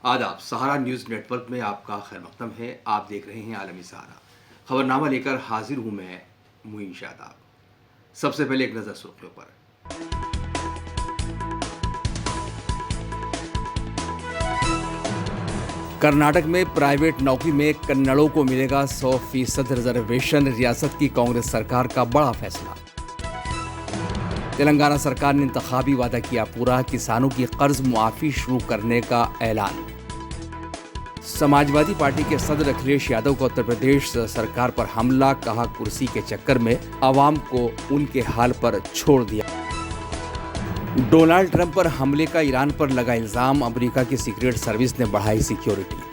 आदाब। सहारा news network में आपका खैर मकदम है। आप देख रहे हैं आलमी सहारा। खबरनामा लेकर हाजिर हूं मैं मुइन शादाब। सबसे पहले एक नज़र सुर्खियों पर। कर्नाटक में प्राइवेट नौकरी में कन्नड़ों को मिलेगा 100% रिजर्वेशन। रियासत की कांग्रेस सरकार का बड़ा फैसला। तेलंगाना सरकार ने इंतखाबी वादा किया पूरा। किसानों की कर्ज मुआफी शुरू करने का ऐलान। समाजवादी पार्टी के सदर अखिलेश यादव का उत्तर प्रदेश सरकार पर हमला। कहा कुर्सी के चक्कर में आवाम को उनके हाल पर छोड़ दिया। डोनाल्ड ट्रंप पर हमले का ईरान पर लगा इल्जाम। अमेरिका की सीक्रेट सर्विस ने बढ़ाई सिक्योरिटी।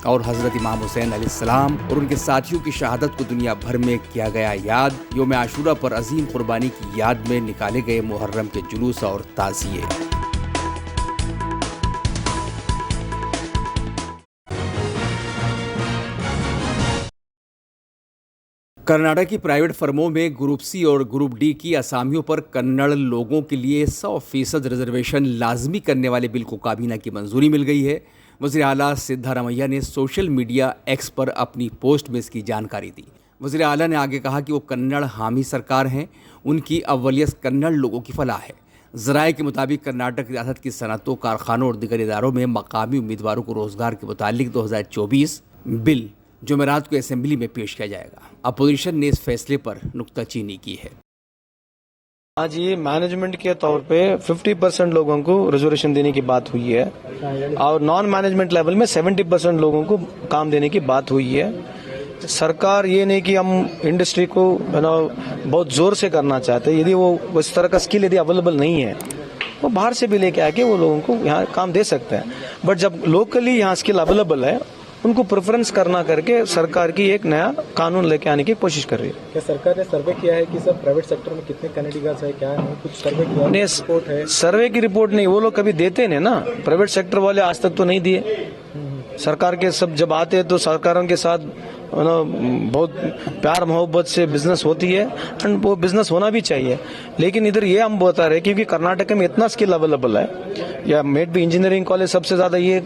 और हजरत इमाम हुसैन अलैहिस्सलाम और उनके साथियों की शहादत को दुनिया भर में किया गया याद। यौम आशूरा पर अजीम कुर्बानी की याद में निकाले गए मुहर्रम के जुलूस और ताज़िये। कर्नाटक की प्राइवेट फर्मों में ग्रुप सी और ग्रुप डी की असामियों पर कन्नड़ लोगों के लिए 100% रिजर्वेशन लाजमी करने वाले बिल को काबीना की मंजूरी मिल गई है। वज़ीर आला सिद्धारमैया ने सोशल मीडिया एक्स पर अपनी पोस्ट में इसकी जानकारी दी। वज़ीर आला ने आगे कहा कि वो कन्नड़ हामी सरकार हैं। उनकी अव्वलियत कन्नड़ लोगों की फलाह है। ज़राए के मुताबिक कर्नाटक रियासत की सनतों, कारखानों और दिगर इदारों में मकामी उम्मीदवारों को रोज़गार के मुतालिक 2024 बिल जुमेरात को असेंबली में पेश किया जाएगा। अपोजिशन ने इस फैसले पर नुक्ताचीनी की है। आज ये मैनेजमेंट के तौर पे 50% लोगों को रिजर्वेशन देने की बात हुई है और नॉन मैनेजमेंट लेवल में 70% लोगों को काम देने की बात हुई है। सरकार ये नहीं कि हम इंडस्ट्री को बहुत जोर से करना चाहते हैं। यदि वो इस तरह का स्किल यदि अवेलेबल नहीं है वो बाहर से भी लेके आके वो लोगों को यहाँ काम दे सकते हैं। बट जब लोकली यहाँ स्किल अवेलेबल है उनको प्रेफरेंस करना करके सरकार की एक नया कानून लेके आने की कोशिश कर रही है। क्या सरकार ने सर्वे किया है कि सब प्राइवेट सेक्टर में कितने कैंडिडेट्स है, क्या है, कुछ सर्वे किया है? रिपोर्ट है? सर्वे की रिपोर्ट नहीं, वो लोग कभी देते नहीं ना। प्राइवेट सेक्टर वाले आज तक तो नहीं दिए। सरकार के सब जब आते हैं तो सरकारों के साथ बहुत प्यार मोहब्बत से बिजनेस होती है एंड वो बिजनेस होना भी चाहिए। लेकिन इधर ये हम बता रहे क्योंकि कर्नाटक में इतना स्किल अवेलेबल है, या मेड भी इंजीनियरिंग कॉलेज सबसे ज्यादा ये,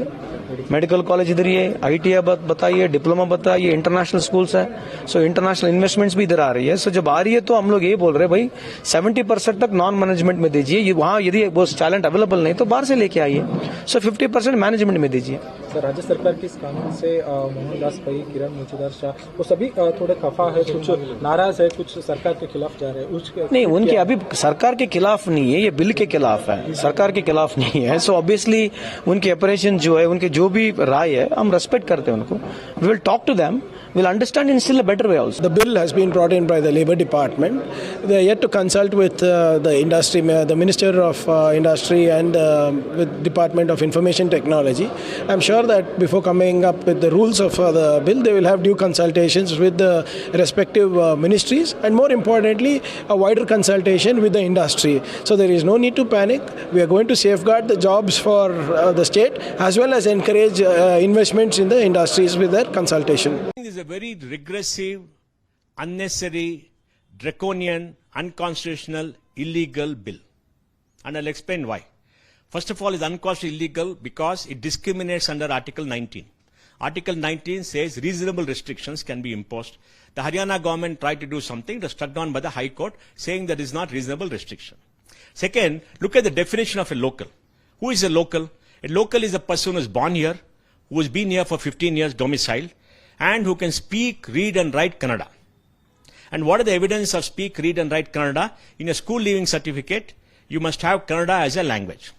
मेडिकल कॉलेज इधर ये, ITI बताइए, डिप्लोमा बताइए, इंटरनेशनल स्कूल्स है। सो इंटरनेशनल इन्वेस्टमेंट्स भी इधर आ रही है। सो जब आ रही है तो हम लोग ये बोल रहे हैं भाई 70% तक नॉन मैनेजमेंट में दीजिए। वहाँ यदि वो टैलेंट अवेलेबल नहीं तो बाहर से लेके आइए। सो 50% मैनेजमेंट में दीजिए। सर, राज्य सरकार की इस कानून से मोहनदास पै, किरण मुचुदार शाह वो सभी थोड़े खफा है, कुछ नाराज है, कुछ सरकार के खिलाफ जा रहे हैं। नहीं, उनके अभी सरकार के खिलाफ नहीं है, ये बिल के खिलाफ है, सरकार के खिलाफ नहीं है। सो ऑब्वियसली उनके ऑपरेशन जो है, उनके जो भी राय है हम रेस्पेक्ट करते हैं उनको। We will talk to them, we'll understand in still a better way also. The bill has been brought in by the Labour Department. They are yet to consult with the industry, the Minister of Industry and with Department of Information Technology. I'm sure that before coming up with the rules of the bill, they will have due consultations with the respective ministries and more importantly, a wider consultation with the industry. So there is no need to panic. We are going to safeguard the jobs for the state as well as encourage investments in the industries with their consultation. This is a very regressive, unnecessary, draconian, unconstitutional, illegal bill. And I'll explain why. First of all, it's unconstitutional illegal because it discriminates under Article 19. Article 19 says reasonable restrictions can be imposed. The Haryana government tried to do something, it was struck down by the High Court, saying that is not reasonable restriction. Second, look at the definition of a local. Who is a local? A local is a person who is born here, who has been here for 15 years domiciled, and who can speak, read and write Kannada. And what are the evidence of speak, read and write Kannada? In a school leaving certificate, you must have Kannada as a language.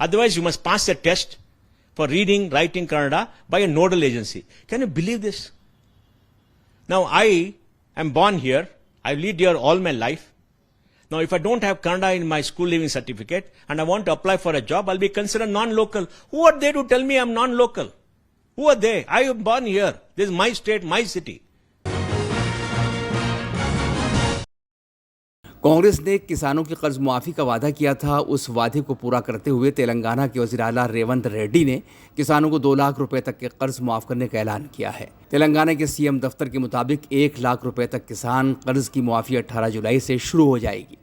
Otherwise, you must pass a test for reading, writing Kannada by a nodal agency. Can you believe this? Now, I am born here. I've lived here all my life. Now, if I don't have Kannada in my school leaving certificate and I want to apply for a job, I'll be considered non-local. Who are they to tell me I'm non-local? Who are they? I am born here. This is my state, my city. Congress ने किसानों की कर्ज मुआफी का वादा किया था। उस वादे को पूरा करते हुए तेलंगाना के वज़ीर आला रेवंत रेड्डी ने किसानों को 2 लाख रुपए तक के कर्ज मुआफ करने का ऐलान किया है। तेलंगाना के CM दफ्तर के मुताबिक 1 लाख रुपए तक किसान कर्ज की मुआफी 18 जुलाई से शुरू हो जाएगी।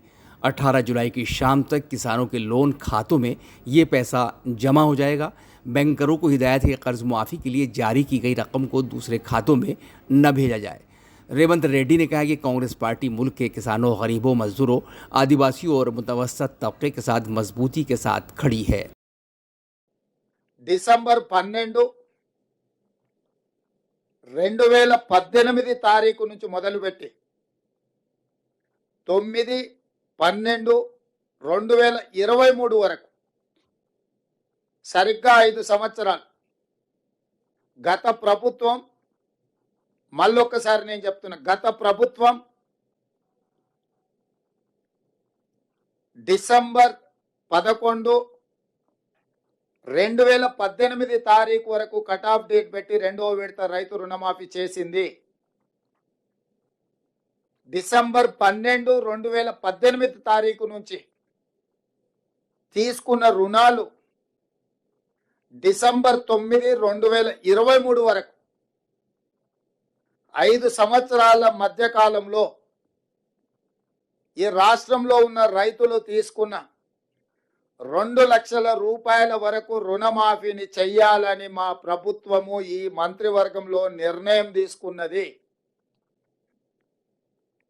18 जुलाई की शाम तक किसानों के लोन खातों में ये पैसा जमा हो जाएगा। बैंकरों को हिदायत है कि कर्ज मुआफ़ी के लिए जारी की गई रकम को दूसरे खातों में न भेजा जाए। रेवंत रेड्डी ने कहा कि कांग्रेस पार्टी मुल्क के किसानों, गरीबों, मजदूरों, आदिवासियों और मुतवस्सत तबके के साथ मजबूती के साथ खड़ी है। डिसेंबर 12, 2018 తారీఖు నుంచి మొదలుపెట్టి 9/12/2023 వరకు సరిగ్గా 5 సంవత్సరాలు గత ప్రభుత్వం, మళ్ళొక్కసారి నేను చెప్తున్నా, గత ప్రభుత్వం డిసెంబర్ 11, 2018 తారీఖు వరకు కట్ ఆఫ్ డేట్ పెట్టి రెండవ విడత రైతు రుణమాఫీ చేసింది. డిసెంబర్ 12, 2018 తారీఖు నుంచి తీసుకున్న రుణాలు డిసెంబర్ 9, 2023 వరకు 5 సంవత్సరాల మధ్య కాలంలో ఈ రాష్ట్రంలో ఉన్న రైతులు తీసుకున్న 2 లక్షల రూపాయల వరకు రుణమాఫీని చెయ్యాలని మా ప్రభుత్వము ఈ మంత్రివర్గంలో నిర్ణయం తీసుకున్నది.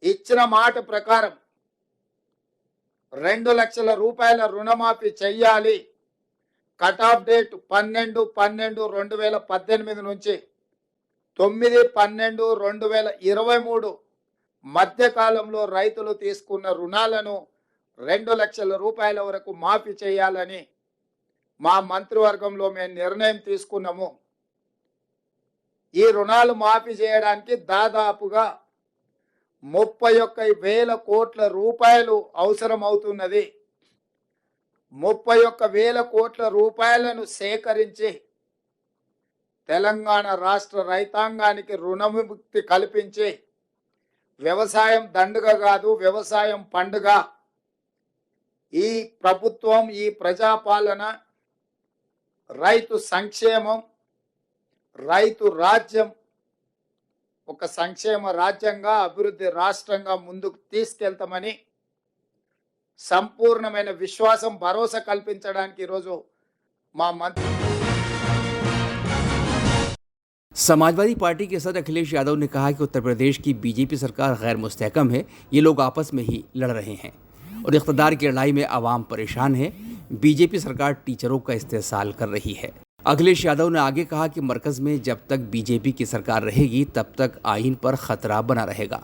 ఇచ్చిన మాట ప్రకారం 2 లక్షల రూపాయల రుణమాఫీ చెయ్యాలి. కట్ ఆఫ్ డేట్ 12/12/2018 నుంచి 9/12/2023 మధ్య కాలంలో రైతులు తీసుకున్న రుణాలను 2 లక్షల రూపాయల వరకు మాఫీ చేయాలని మా మంత్రివర్గంలో మేము నిర్ణయం తీసుకున్నాము. ఈ రుణాలు మాఫీ చేయడానికి దాదాపుగా 31,000 కోట్ల రూపాయలు అవసరం అవుతున్నది. 31,000 కోట్ల రూపాయలను సేకరించి తెలంగాణ రాష్ట్ర రైతాంగానికి రుణముక్తి కల్పించి వ్యవసాయం దండుగ కాదు, వ్యవసాయం పండుగ. ఈ ప్రభుత్వం, ఈ ప్రజాపాలన రైతు సంక్షేమం, రైతు రాజ్యం ఒక సంక్షేమ రాజ్యంగా, అభివృద్ధి రాష్ట్రంగా ముందుకు తీసుకెళ్తామని సంపూర్ణమైన విశ్వాసం, భరోసా కల్పించడానికి ఈరోజు మా మంత్రి समाजवादी पार्टी के सदस्य अखिलेश यादव ने कहा कि उत्तर प्रदेश की बीजेपी सरकार गैर मुस्तहकम है। ये लोग आपस में ही लड़ रहे हैं और इख्तदार की लड़ाई में आवाम परेशान है। बीजेपी सरकार टीचरों का इस्तेसाल कर रही है। अखिलेश यादव ने आगे कहा कि मरकज़ में जब तक बीजेपी की सरकार रहेगी तब तक आइन पर खतरा बना रहेगा।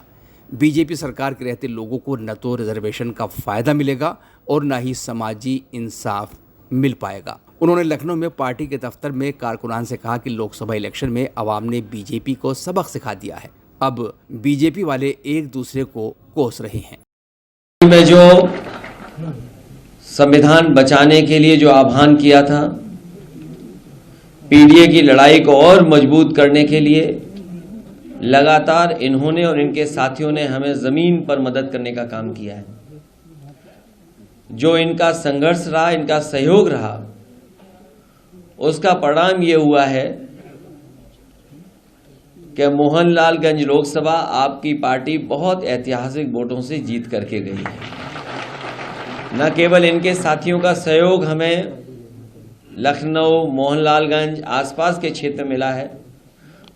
बीजेपी सरकार के रहते लोगों को न तो रिजर्वेशन का फ़ायदा मिलेगा और न ही समाजी इंसाफ मिल पाएगा। उन्होंने लखनऊ में पार्टी के दफ्तर में कारकुनान से कहा कि लोकसभा इलेक्शन में आवाम ने बीजेपी को सबक सिखा दिया है। अब बीजेपी वाले एक दूसरे को कोस रहे हैं। में जो संविधान बचाने के लिए जो आह्वान किया था, पीडीए की लड़ाई को और मजबूत करने के लिए लगातार इन्होंने और इनके साथियों ने हमें जमीन पर मदद करने का काम किया है। जो इनका संघर्ष रहा, इनका सहयोग रहा, उसका परिणाम ये हुआ है कि मोहनलालगंज लोकसभा आपकी पार्टी बहुत ऐतिहासिक वोटों से जीत करके गई है। न केवल इनके साथियों का सहयोग हमें लखनऊ, मोहनलालगंज आसपास के क्षेत्र मिला है,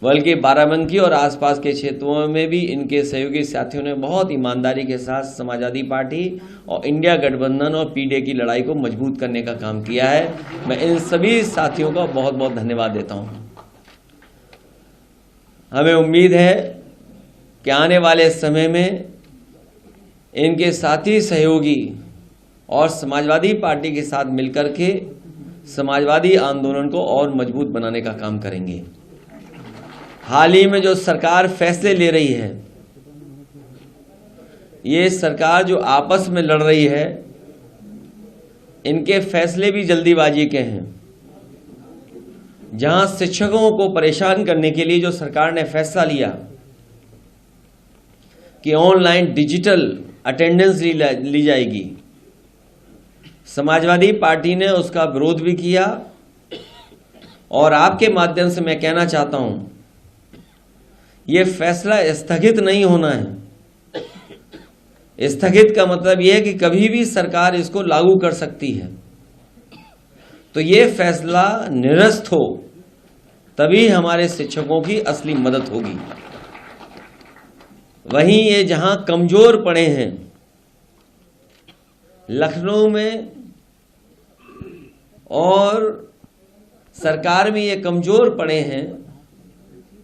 बल्कि बाराबंकी और आसपास के क्षेत्रों में भी इनके सहयोगी साथियों ने बहुत ईमानदारी के साथ समाजवादी पार्टी और इंडिया गठबंधन और पीडीए की लड़ाई को मजबूत करने का काम किया है। मैं इन सभी साथियों का बहुत बहुत धन्यवाद देता हूं। हमें उम्मीद है कि आने वाले समय में इनके साथी सहयोगी और समाजवादी पार्टी के साथ मिलकर के समाजवादी आंदोलन को और मजबूत बनाने का काम करेंगे। हाल ही में जो सरकार फैसले ले रही है, ये सरकार जो आपस में लड़ रही है, इनके फैसले भी जल्दीबाजी के हैं। जहां शिक्षकों को परेशान करने के लिए जो सरकार ने फैसला लिया कि ऑनलाइन डिजिटल अटेंडेंस ली जाएगी, समाजवादी पार्टी ने उसका विरोध भी किया। और आपके माध्यम से मैं कहना चाहता हूं, ये फैसला स्थगित नहीं होना है। स्थगित का मतलब यह है कि कभी भी सरकार इसको लागू कर सकती है। तो ये फैसला निरस्त हो तभी हमारे शिक्षकों की असली मदद होगी। वहीं ये जहां कमजोर पड़े हैं, लखनऊ में और सरकार में ये कमजोर पड़े हैं,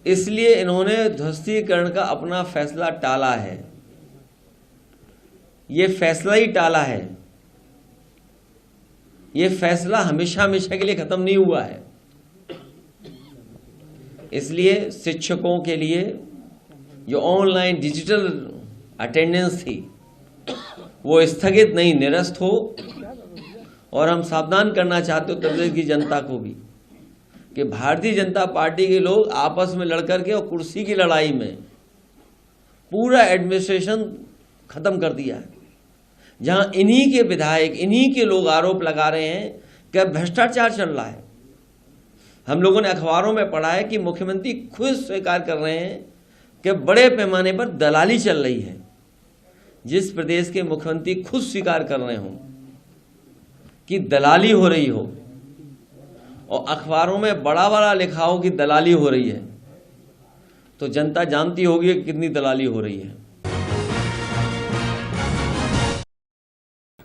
इसलिए इन्होंने ध्वस्तीकरण का अपना फैसला टाला है। ये फैसला ही टाला है, ये फैसला हमेशा हमेशा के लिए खत्म नहीं हुआ है। इसलिए शिक्षकों के लिए जो ऑनलाइन डिजिटल अटेंडेंस थी वो स्थगित नहीं, निरस्त हो। और हम सावधान करना चाहते हो उत्तर प्रदेश की जनता को भी कि भारतीय जनता पार्टी के लोग आपस में लड़कर के और कुर्सी की लड़ाई में पूरा एडमिनिस्ट्रेशन खत्म कर दिया है। जहां इन्हीं के विधायक, इन्हीं के लोग आरोप लगा रहे हैं कि भ्रष्टाचार चल रहा है। हम लोगों ने अखबारों में पढ़ा है कि मुख्यमंत्री खुद स्वीकार कर रहे हैं कि बड़े पैमाने पर दलाली चल रही है। जिस प्रदेश के मुख्यमंत्री खुद स्वीकार कर रहे हों कि दलाली हो रही हो और अखबारों में बड़ा बड़ा लिखा हो कि दलाली हो रही है, तो जनता जानती होगी कि कितनी दलाली हो रही है।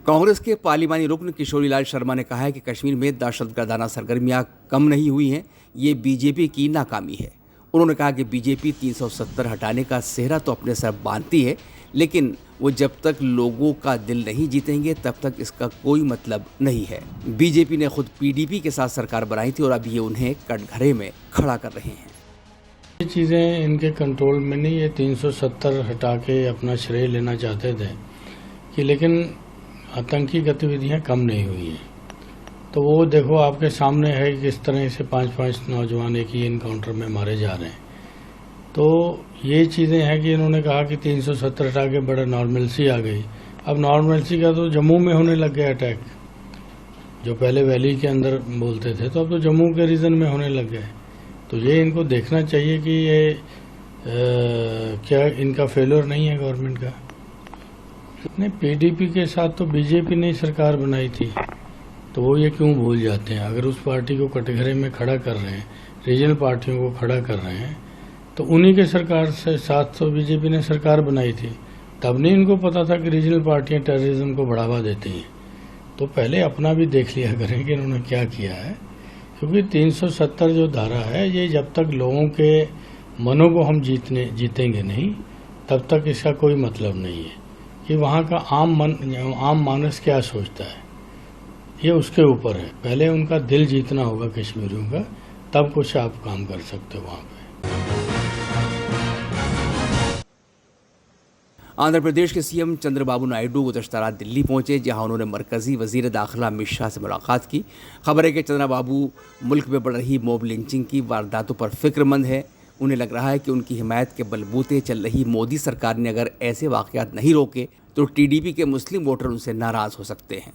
कांग्रेस के पार्लिमानी रुकन किशोरीलाल शर्मा ने कहा है कि कश्मीर में दहशतगर्दाना सरगर्मियां कम नहीं हुई हैं, ये बीजेपी की नाकामी है। उन्होंने कहा कि बीजेपी 370 हटाने का सेहरा तो अपने सर बांधती है, लेकिन वो जब तक लोगों का दिल नहीं जीतेंगे तब तक इसका कोई मतलब नहीं है। बीजेपी ने खुद पीडीपी के साथ सरकार बनाई थी और अब ये उन्हें कटघरे में खड़ा कर रहे हैं। ये चीज़ें इनके कंट्रोल में नहीं, ये 370 हटा के अपना श्रेय लेना चाहते थे कि, लेकिन आतंकी गतिविधियां कम नहीं हुई हैं। तो वो देखो आपके सामने है कि किस तरह से 5-5 नौजवान एक ही इनकाउंटर में मारे जा रहे हैं। तो ये चीज़ें हैं कि इन्होंने कहा कि 370 हटा के बड़ा नॉर्मलसी आ गई। अब नॉर्मलसी का तो जम्मू में होने लग गया अटैक, जो पहले वैली के अंदर बोलते थे तो अब तो जम्मू के रीजन में होने लग गए। तो ये इनको देखना चाहिए कि ये क्या इनका फेलियर नहीं है गवर्नमेंट का। नहीं, पीडीपी के साथ तो बीजेपी ने सरकार बनाई थी, तो वो ये क्यों भूल जाते हैं। अगर उस पार्टी को कटघरे में खड़ा कर रहे हैं, रीजनल पार्टियों को खड़ा कर रहे हैं, तो उन्हीं के सरकार से साथ तो बीजेपी ने सरकार बनाई थी। तब नहीं इनको पता था कि रीजनल पार्टियां टेररिज्म को बढ़ावा देती हैं। तो पहले अपना भी देख लिया करें कि इन्होंने क्या किया है, क्योंकि 370 जो धारा है ये जब तक लोगों के मनों को हम जीतेंगे नहीं तब तक इसका कोई मतलब नहीं है कि वहाँ का आम मानस क्या सोचता है, ये उसके ऊपर है। पहले उनका दिल जीतना होगा कश्मीरियों का, तब कुछ आप काम कर सकते हो वहाँ पे। आंध्र प्रदेश के सीएम चंद्रबाबू नायडू गुज़श्ता रात दिल्ली पहुंचे, जहां उन्होंने मरकजी वजीर दाखिला अमित शाह से मुलाकात की। खबर है कि चंद्रबाबू मुल्क में बढ़ रही मॉब लिंचिंग की वारदातों पर फिक्रमंद है। उन्हें लग रहा है कि उनकी हिमायत के बलबूते चल रही मोदी सरकार ने अगर ऐसे वाक़यात नहीं रोके तो टीडीपी के मुस्लिम वोटर उनसे नाराज़ हो सकते हैं।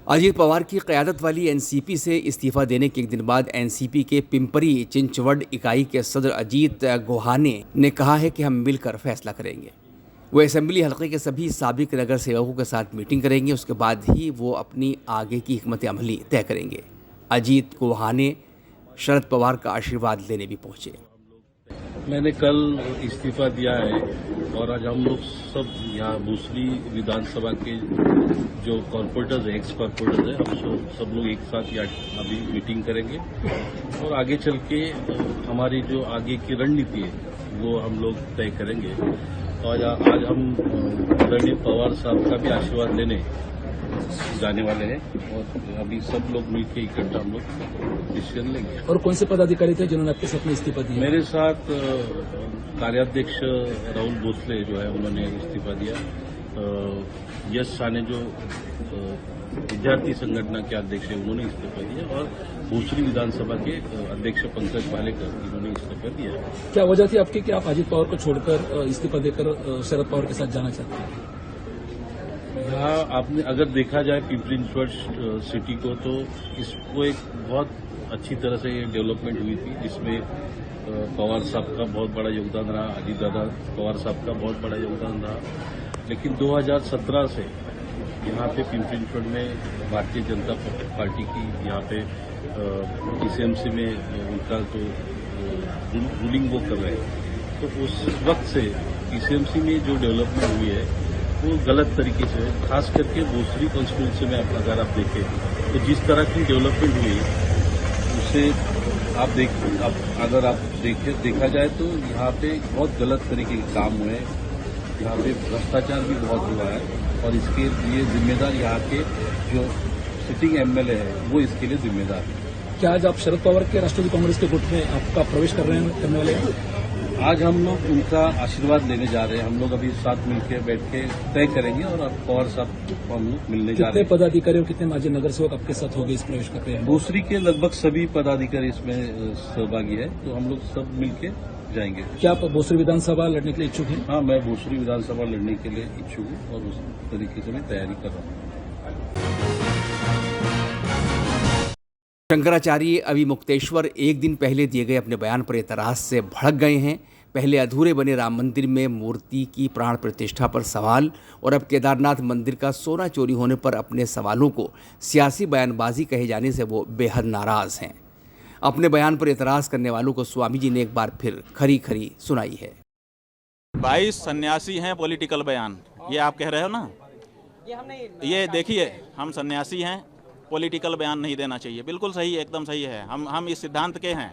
अजीत पवार की क़यादत वाली एनसीपी से इस्तीफ़ा देने के एक दिन बाद एनसीपी के पिंपरी चिंचवड इकाई के सदर अजीत गोहाने ने कहा है कि हम मिलकर फैसला करेंगे। वो असेंबली हल्के के सभी साबिक नगर सेवकों के साथ मीटिंग करेंगे, उसके बाद ही वो अपनी आगे की हिकमत अमली तय करेंगे। अजीत गोहाने शरद पवार का आशीर्वाद लेने भी पहुंचे। मैंने कल इस्तीफा दिया है और आज हम लोग सब यहाँ भूसरी विधानसभा के जो कॉर्पोरेटर्स है, एक्स कॉर्पोरेटर्स है, हम सब लोग एक साथ यहाँ अभी मीटिंग करेंगे और आगे चल के हमारी जो आगे की रणनीति है वो हम लोग तय करेंगे। और आज हम आदरणीय पवार साहब का भी आशीर्वाद लेने जाने वाले हैं और अभी सब लोग मिलकर इकट्ठा हम लोग डिसीजन लेंगे। और कौन से पदाधिकारी थे जिन्होंने आपके साथ में इस्तीफा दिया? मेरे साथ कार्याध्यक्ष राहुल भोसले जो है उन्होंने इस्तीफा दिया, यश साने जो विद्यार्थी संगठन के अध्यक्ष है उन्होंने इस्तीफा दिया और भूसरी विधानसभा के अध्यक्ष पंकज पालेकर इन्होंने इस्तीफा दिया। क्या वजह थी आपकी कि आप अजीत पवार को छोड़कर इस्तीफा देकर शरद पवार के साथ जाना चाहते हैं? यहाँ आपने अगर देखा जाए पिंपरी चिंचवड सिटी को, तो इसको एक बहुत अच्छी तरह से डेवलपमेंट हुई थी जिसमें पवार साहब का बहुत बड़ा योगदान रहा, अजीत दादा पवार साहब का बहुत बड़ा योगदान रहा। लेकिन 2017 से यहाँ पे पिंपरी में भारतीय जनता पार्टी की यहाँ पे टीसीएमसी में उनका जो रूलिंग वो कर रहे हैं, तो उस वक्त से टीसीएमसी में जो डेवलपमेंट हुई है वो गलत तरीके से, खास करके भोसरी कॉन्स्टिट्यूंसी में अगर आप देखें तो जिस तरह की डेवलपमेंट हुई उसे अगर आप देखा जाए तो यहाँ पे बहुत गलत तरीके के काम हुए हैं। यहाँ पे भ्रष्टाचार भी बहुत हुआ है और इसके लिए जिम्मेदार यहाँ के जो सिटिंग एमएलए है वो इसके लिए जिम्मेदार है। क्या आज आप शरद पवार के राष्ट्रवादी कांग्रेस के गुट में आपका प्रवेश करने वाले हैं? आज हम लोग उनका आशीर्वाद लेने जा रहे हैं। हम लोग अभी साथ मिलकर बैठ के तय करेंगे और अब पवार साहब को हम लोग मिलने जा रहे हैं। कितने पदाधिकारी और कितने माजी नगर सेवक आपके साथ होंगे इस प्रवेश करते हैं? भोसरी के लगभग सभी पदाधिकारी इसमें सहभागी है, तो हम लोग सब मिलके जाएंगे। क्या आप भोसरी विधानसभा लड़ने के लिए इच्छुक हैं? हाँ, मैं भोसरी विधानसभा लड़ने के लिए इच्छुक हूँ और उस तरीके से मैं तैयारी कर रहा हूँ। शंकराचार्य अभी मुक्तेश्वर एक दिन पहले दिए गए अपने बयान पर एतराज से भड़क गए हैं। पहले अधूरे बने राम मंदिर में मूर्ति की प्राण प्रतिष्ठा पर सवाल और अब केदारनाथ मंदिर का सोना चोरी होने पर अपने सवालों को सियासी बयानबाजी कहे जाने से वो बेहद नाराज हैं। अपने बयान पर एतराज करने वालों को स्वामी जी ने एक बार फिर खरी खरी सुनाई है। 22 सन्यासी हैं, पॉलिटिकल बयान ये आप कह रहे हो ना? ये देखिए, हम सन्यासी हैं, पॉलिटिकल बयान नहीं देना चाहिए। बिल्कुल सही है, एकदम सही है। हम इस सिद्धांत के हैं,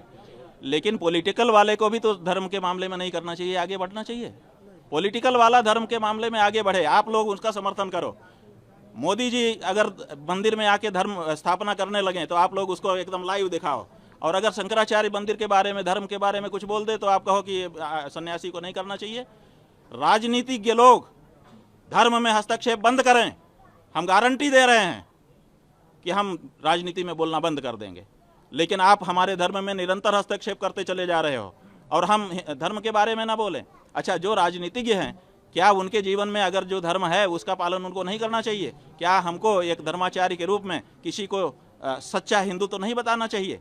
लेकिन पॉलिटिकल वाले को भी तो धर्म के मामले में नहीं करना चाहिए, आगे बढ़ना चाहिए। पॉलिटिकल वाला धर्म के मामले में आगे बढ़े, आप लोग उसका समर्थन करो। मोदी जी अगर मंदिर में आके धर्म स्थापना करने लगे तो आप लोग उसको एकदम लाइव दिखाओ, और अगर शंकराचार्य मंदिर के बारे में, धर्म के बारे में कुछ बोल दे तो आप कहो कि सन्यासी को नहीं करना चाहिए। राजनीतिज्ञ लोग धर्म में हस्तक्षेप बंद करें। हम गारंटी दे रहे हैं कि हम राजनीति में बोलना बंद कर देंगे, लेकिन आप हमारे धर्म में निरंतर हस्तक्षेप करते चले जा रहे हो और हम धर्म के बारे में ना बोलें। अच्छा, जो राजनीतिज्ञ हैं, क्या उनके जीवन में अगर जो धर्म है उसका पालन उनको नहीं करना चाहिए? क्या हमको एक धर्माचार्य के रूप में किसी को सच्चा हिंदू तो नहीं बताना चाहिए?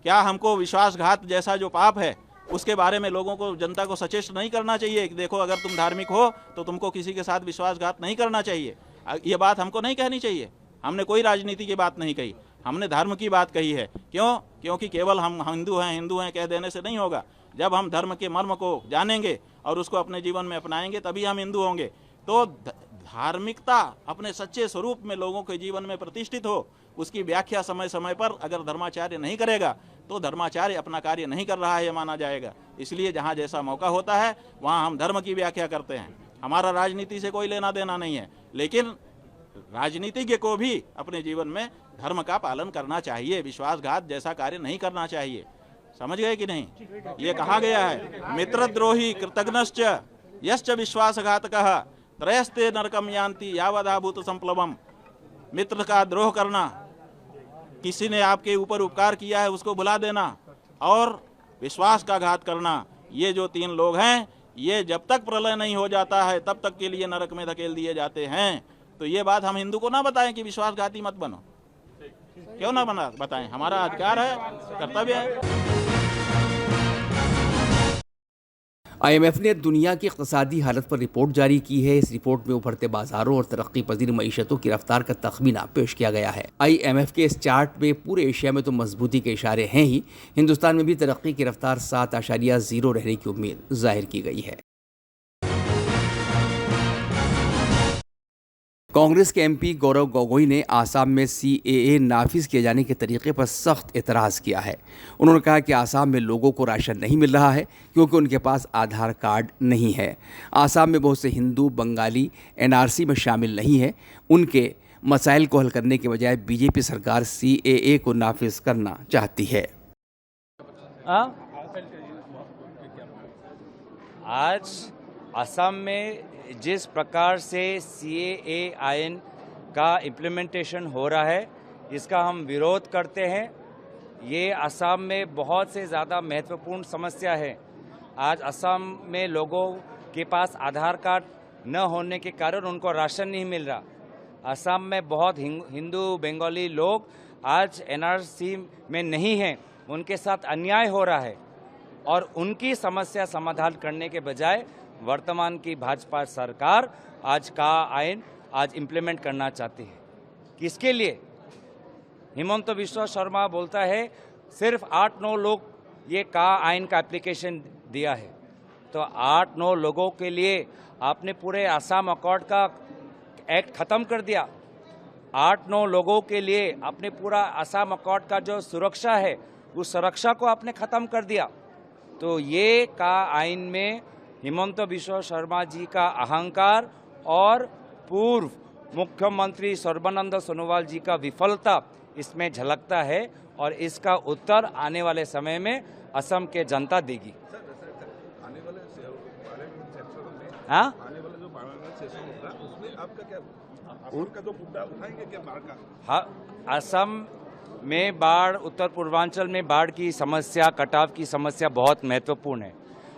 क्या हमको विश्वासघात जैसा जो पाप है उसके बारे में लोगों को, जनता को सचेत नहीं करना चाहिए कि देखो, अगर तुम धार्मिक हो तो तुमको किसी के साथ विश्वासघात नहीं करना चाहिए? ये बात हमको नहीं कहनी चाहिए। हमने कोई राजनीति की बात नहीं कही, हमने धर्म की बात कही है। क्यों? क्योंकि केवल हम हिंदू हैं कह देने से नहीं होगा। जब हम धर्म के मर्म को जानेंगे और उसको अपने जीवन में अपनाएंगे तभी हम हिंदू होंगे। तो धार्मिकता अपने सच्चे स्वरूप में लोगों के जीवन में प्रतिष्ठित हो, उसकी व्याख्या समय समय पर अगर धर्माचार्य नहीं करेगा तो धर्माचार्य अपना कार्य नहीं कर रहा है माना जाएगा। इसलिए जहाँ जैसा मौका होता है वहाँ हम धर्म की व्याख्या करते हैं। हमारा राजनीति से कोई लेना देना नहीं है, लेकिन राजनीतिज्ञ को भी अपने जीवन में धर्म का पालन करना चाहिए, विश्वासघात जैसा कार्य नहीं करना चाहिए। समझ गए कि नहीं? ये कहा गया है, मित्रद्रोही कृतघ्नश्च यश्च विश्वासघातकः त्रयस्ते नरकम यान्ति यावदाभूत संप्लवम। मित्र का द्रोह करना, किसी ने आपके ऊपर उपकार किया है उसको भुला देना, और विश्वास का घात करना, ये जो 3 लोग हैं, ये जब तक प्रलय नहीं हो जाता है तब तक के लिए नरक में धकेल दिए जाते हैं। तो ये बात हम हिंदू को ना बताएं कि विश्वासघाती मत बनो। क्यों ना बताएं? हमारा अधिकार है, कर्तव्य है। IMF ने दुनिया की इक़्तिसादी हालत पर रिपोर्ट जारी की है। इस रिपोर्ट में उभरते बाजारों और तरक्की पजीर मईशतों की रफ्तार का तखमीना पेश किया गया है। IMF के इस चार्ट में पूरे एशिया में तो मजबूती के इशारे हैं ही, हिंदुस्तान में भी तरक्की की रफ्तार 7.0 रहने की उम्मीद जाहिर की गई है। कांग्रेस के MP गौरव गोगोई ने आसाम में CAA नाफिज किए जाने के तरीके पर सख्त एतराज़ किया है। उन्होंने कहा कि आसाम में लोगों को राशन नहीं मिल रहा है क्योंकि उनके पास आधार कार्ड नहीं है। आसाम में बहुत से हिंदू बंगाली NRC में शामिल नहीं है। उनके मसाइल को हल करने के बजाय बीजेपी सरकार CAA को नाफिज करना चाहती है। आज असम में जिस प्रकार से CAA आइन का इम्प्लीमेंटेशन हो रहा है, इसका हम विरोध करते हैं। ये असम में बहुत से ज़्यादा महत्वपूर्ण समस्या है। आज असम में लोगों के पास आधार कार्ड न होने के कारण उनको राशन नहीं मिल रहा। असम में बहुत हिंदू बंगाली लोग आज NRC में नहीं हैं, उनके साथ अन्याय हो रहा है। और उनकी समस्या समाधान करने के बजाय वर्तमान की भाजपा सरकार आज का आइन आज इम्प्लीमेंट करना चाहती है। किसके लिए? हिमंत बिश्वा शर्मा बोलता है सिर्फ 8-9 लोग ये का आइन का एप्लीकेशन दिया है, तो 8-9 लोगों के लिए आपने पूरे आसाम अकॉर्ड का एक्ट खत्म कर दिया। 8-9 लोगों के लिए आपने पूरा आसाम अकॉर्ड का जो सुरक्षा है उस सुरक्षा को आपने खत्म कर दिया। तो ये का आइन में हिमंत बिश्वा शर्मा जी का अहंकार और पूर्व मुख्यमंत्री सर्बानंद सोनोवाल जी का विफलता इसमें झलकता है और इसका उत्तर आने वाले समय में असम के जनता देगी। हाँ, हाँ, असम में बाढ़, उत्तर पूर्वांचल में बाढ़ की समस्या, कटाव की समस्या बहुत महत्वपूर्ण है।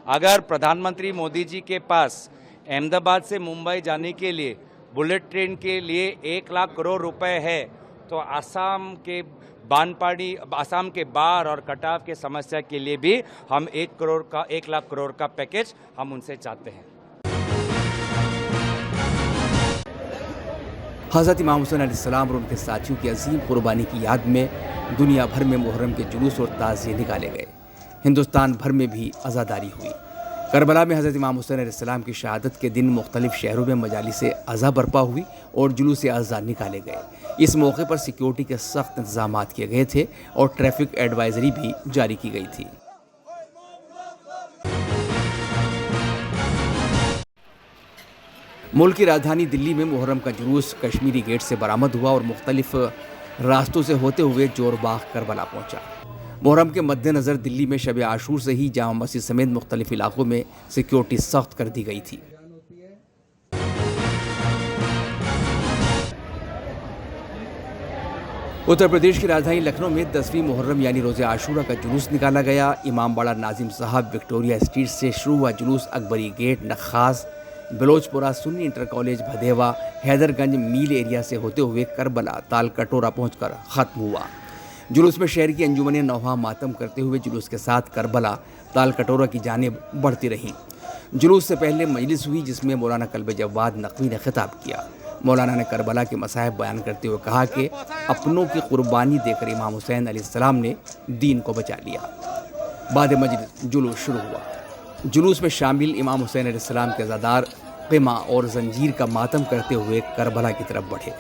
अगर प्रधानमंत्री मोदी जी के पास अहमदाबाद से मुंबई जाने के लिए बुलेट ट्रेन के लिए 1 लाख करोड़ रुपए है, तो आसाम के बानपाड़ी, आसाम के बाढ़ और कटाव के समस्या के लिए भी हम 1 लाख करोड़ का पैकेज हम उनसे चाहते हैं। हज़रत इमाम हुसैन अलैहिस्सलाम और उनके साथियों की अजीम कुर्बानी की याद में दुनिया भर में मुहर्रम के जुलूस और ताज़िए निकाले गए। हिंदुस्तान भर में भी अज़ादारी हुई। करबला में हज़रत इमाम हुसैन अलैहिस्सलाम की शहादत के दिन मुख्तलिफ शहरों में मजालिस अज़ा बर्पा हुई और जुलूस अज़ा निकाले गए। इस मौके पर सिक्योरिटी के सख्त इंतजाम किए गए थे और ट्रैफिक एडवाइजरी भी जारी की गई थी। मुल्क की राजधानी दिल्ली में मुहर्रम का जुलूस कश्मीरी गेट से बरामद हुआ और मुख्तलिफ रास्तों से होते हुए जोरबाग करबला पहुंचा। मुहर्रम के मद्देनज़र दिल्ली में शब आशूर से ही जामा मस्जिद समेत मुख्तलिफ इलाकों में सिक्योरिटी सख्त कर दी गई थी। उत्तर प्रदेश की राजधानी लखनऊ में 10वीं मुहर्रम यानी रोज़े आशूरा का जुलूस निकाला गया। इमामबाड़ा नाजिम साहब विक्टोरिया स्ट्रीट से शुरू हुआ जुलूस Akbari gate, Nakhas, Balochpura, Sunni inter college, Bhadewa, Haidarganj, mill area से होते हुए करबला, ताल कटोरा पहुंचकर ख़त्म हुआ। जुलूस में शहर की अंजुमनें नौहा मातम करते हुए जुलूस के साथ करबला, ताल कटोरा की जानिब बढ़ती रहीं। जुलूस से पहले मजलिस हुई जिसमें मौलाना कल्ब जवाद नकवी ने खिताब किया। मौलाना ने करबला के मसाइब बयान करते हुए कहा कि अपनों की कुर्बानी देकर इमाम हुसैन अलैहिस्सलाम ने दीन को बचा लिया। बाद मजलिस जुलूस शुरू हुआ। जुलूस में शामिल इमाम हुसैन अलैहिस्सलाम के अज़ादार क़िमा और जंजीर का मातम करते हुए करबला की तरफ बढ़े।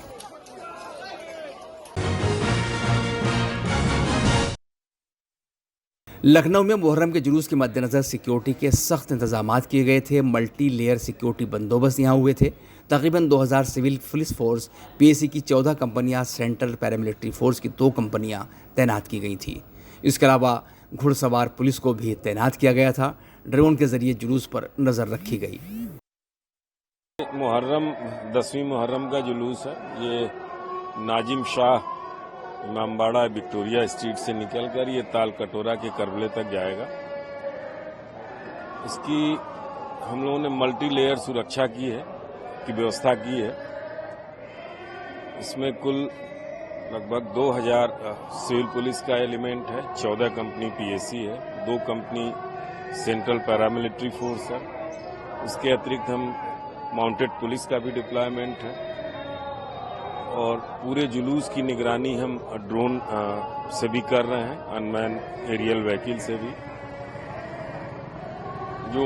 लखनऊ में मुहर्रम के जुलूस के मद्देनज़र सिक्योरिटी के सख्त इंतजाम किए गए थे। मल्टी लेयर सिक्योरिटी बंदोबस्त यहाँ हुए थे। तकरीबन 2000 सिविल पुलिस फोर्स, पीएसी की 14 कंपनियाँ, सेंट्रल पैरामिलिट्री फोर्स की 2 कंपनियाँ तैनात की गई थी। इसके अलावा घुड़सवार पुलिस को भी तैनात किया गया था। ड्रोन के जरिए जुलूस पर नज़र रखी गई। मुहर्रम 10वीं मुहर्रम का जुलूस है। ये नाजिम शाह इमामबाड़ा विक्टोरिया स्ट्रीट से निकलकर ये ताल कटोरा के करबले तक जाएगा। इसकी हम लोगों ने मल्टी लेयर सुरक्षा की व्यवस्था की है। इसमें कुल लगभग 2000 सिविल पुलिस का एलिमेंट है, 14 कंपनी पीएसी है, 2 कंपनी सेंट्रल पैरामिलिट्री फोर्स है। इसके अतिरिक्त हम माउंटेड पुलिस का भी डिप्लॉयमेंट है और पूरे जुलूस की निगरानी हम ड्रोन से भी कर रहे हैं, अनमैन एरियल व्हीकल से भी। जो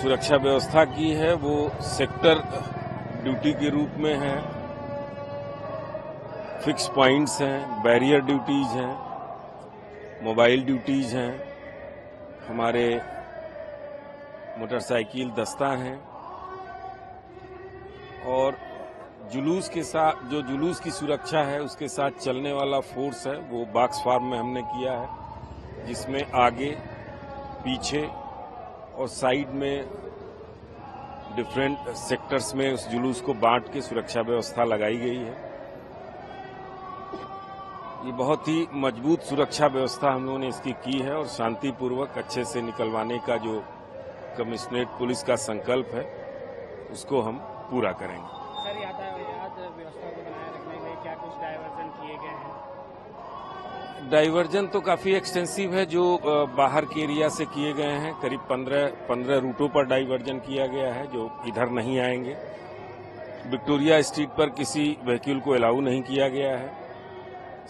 सुरक्षा व्यवस्था की है वो सेक्टर ड्यूटी के रूप में है, फिक्स पॉइंट्स हैं, बैरियर ड्यूटीज हैं, मोबाइल ड्यूटीज हैं, हमारे मोटरसाइकिल दस्ता हैं और जुलूस के साथ जो जुलूस की सुरक्षा है उसके साथ चलने वाला फोर्स है वो बॉक्स फार्म में हमने किया है, जिसमें आगे, पीछे और साइड में डिफरेंट सेक्टर्स में उस जुलूस को बांट के सुरक्षा व्यवस्था लगाई गई है। ये बहुत ही मजबूत सुरक्षा व्यवस्था हम लोगों ने इसकी की है और शांतिपूर्वक अच्छे से निकलवाने का जो कमिश्नरेट पुलिस का संकल्प है उसको हम पूरा करेंगे। सर, यातायात व्यवस्था को बनाए रखने में क्या कुछ डायवर्जन किए गए हैं? डाइवर्जन तो काफी एक्सटेंसिव है जो बाहर के एरिया से किए गए हैं। करीब 15 रूटों पर डाइवर्जन किया गया है जो इधर नहीं आएंगे। विक्टोरिया स्ट्रीट पर किसी व्हीकल को अलाउ नहीं किया गया है।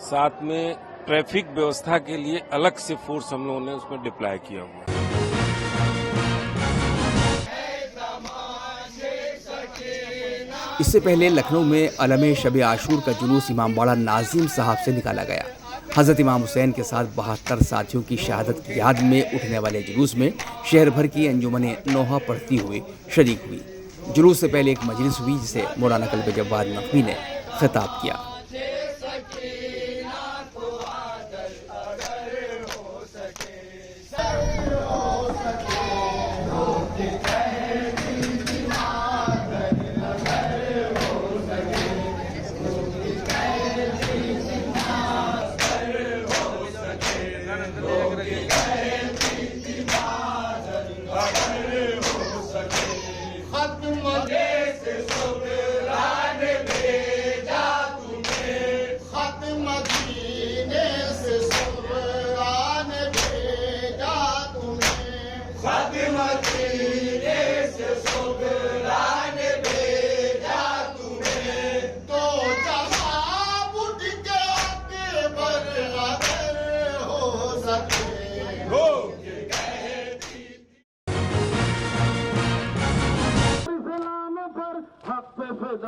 साथ में ट्रैफिक व्यवस्था के लिए अलग से फोर्स हम लोगों ने उसमें डिप्लॉय किया हुआ है। इससे पहले लखनऊ में अलम शब आशूर का जुलूस इमामबाड़ा नाजिम साहब से निकाला गया। हजरत इमाम हुसैन के साथ 72 साथियों की शहादत की याद में उठने वाले जुलूस में शहर भर की अंजुमनें नौहा पढ़ती हुई शरीक हुई। जुलूस से पहले एक मजलिस हुई जिसे मौलाना कल्ब जव्वाद नकवी ने खिताब किया।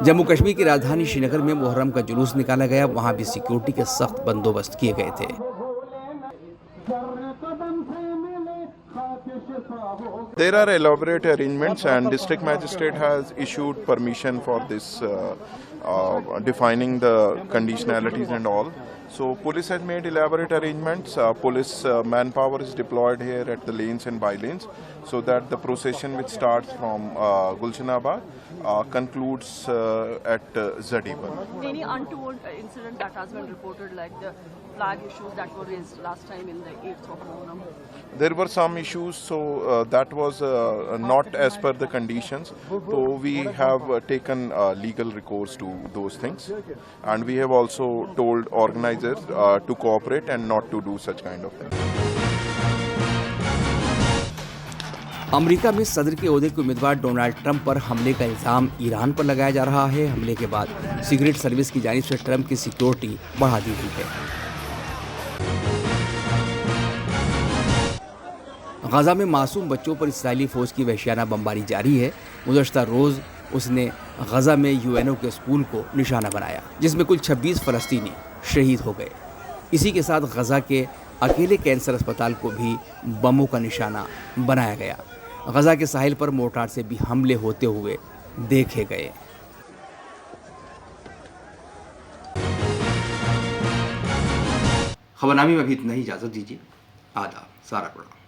जम्मू कश्मीर की राजधानी श्रीनगर में मुहर्रम का जुलूस निकाला गया। वहां भी सिक्योरिटी के सख्त बंदोबस्त किए गए थे। There are elaborate arrangements and district magistrate has issued permission for this defining the conditionalities and all. So police has made elaborate arrangements. Police manpower is deployed here at the lanes and by-lanes so that the procession which starts from Gulshanabad concludes at Zadibar. Any untoward incident that has been reported, like the flag issues that were raised last time in the 8th of Muharram? There were some issues, so that was not as per the conditions. So we have taken legal recourse to those things, and we have also told organizers to cooperate and not to do such kind of things. America में सदर के ओहदे के उम्मीदवार Donald Trump पर हमले का इल्जाम ईरान पर लगाया जा रहा है। हमले के बाद सीक्रेट सर्विस की जानिब से ट्रंप की सिक्योरिटी बढ़ा दी गई है। गजा में मासूम बच्चों पर इस्राएली फौज की वहशियाना बमबारी जारी है। गुज़श्ता रोज़ उसने गजा में यूएनओ के स्कूल को निशाना बनाया, जिसमें कुल 26 फ़लस्तीनी शहीद हो गए। इसी के साथ गजा के अकेले कैंसर अस्पताल को भी बमों का निशाना बनाया गया। गजा के साहिल पर मोर्टार से भी हमले होते हुए देखे गए। खबरनामे में अभी इतना ही, इजाज़त दीजिए। आदाब, सारा प्रणाम।